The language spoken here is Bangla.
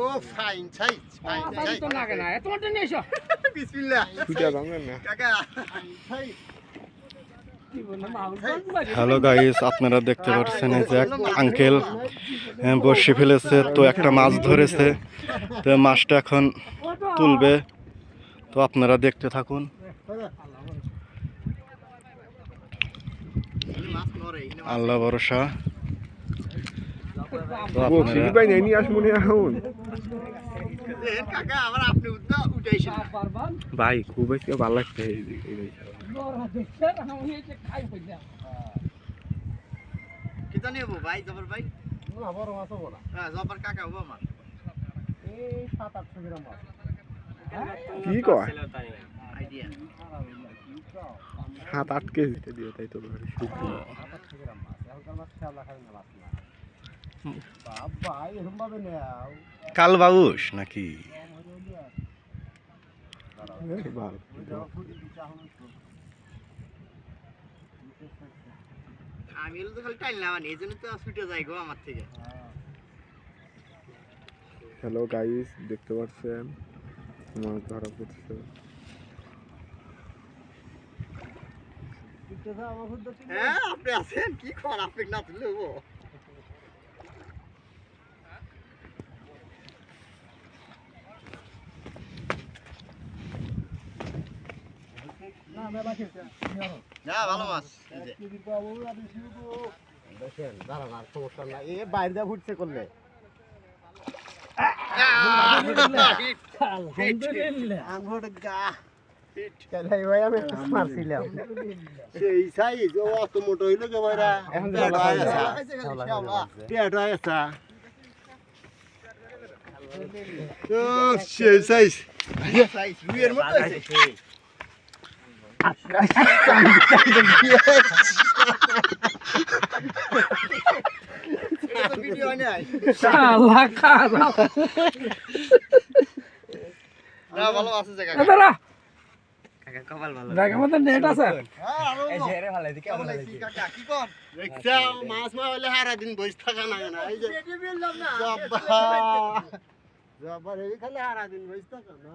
ও ফাইন সাইজ ফাইন সাইজ তো লাগে না তোমারটা নিয়ে এসো বিসমিল্লাহ ছুটা ভাঙবেন না কাকা সাইজ হ্যালো গাইস, আপনারা দেখতে পাচ্ছেন এই যে এক আঙ্কেল বড়শি ফেলেছে, তো একটা মাছ ধরেছে, তো মাছটা এখন তুলবে, তো আপনারা দেখতে থাকুন। আল্লাহ ভরসা। তো বলছি আপনারা ভাই নিয়ে আস মনে এখন কাকা আবার আপনি উঠাইছেন ভাই খুব একটা ভালো লাগছে কিতা নেবো ভাই জবর ভাই না বড় মাছ হবো না হ্যাঁ জবর কাকা হবো আমার এই 7-800 গ্রাম মাছ কি কয় আইডিয়া 7-8 কেজিতে দিও তাই তো 7-800 গ্রাম মাছ এখনকার মাছ খেলা খাই না মাছ না বাবা এরকম ভাবে নাও কালবাউস নাকি? আমি তো খালি টাইলাম এই জন্য তো ছুটে যাই গো আমার থেকে। হ্যালো গাইস, দেখতে পাচ্ছেন মাছ ধরা পড়ছে। হ্যাঁ আপনি আছেন কি কর আপনি না তুলে হবো না ভালো মাছ দেখেন দাঁড়ান আর সমস্যা না এ বাইরে যা ফুটছে করলে সেই সাইজ ও অত মোটো হইলো কে ভাইরা এখন পেট হয়ে গেছে তো সেই সাইজ সাইজ রুইয়ের মতো হইছে ভিডিও নাই শালা খারাপ না ভালো আছে জায়গা দাদা কাকা কপাল ভালো জায়গা মতো নেট আছে এই ছেড়ে ভালো দিকে কেমন লাগছে কাকা কি কোন দেখছা মাছ মা হলে সারা দিন বসে থাকা না না এই যে পেটে বেললাম না জব্বা জব্বা এই খালি সারা দিন বসে থাকা না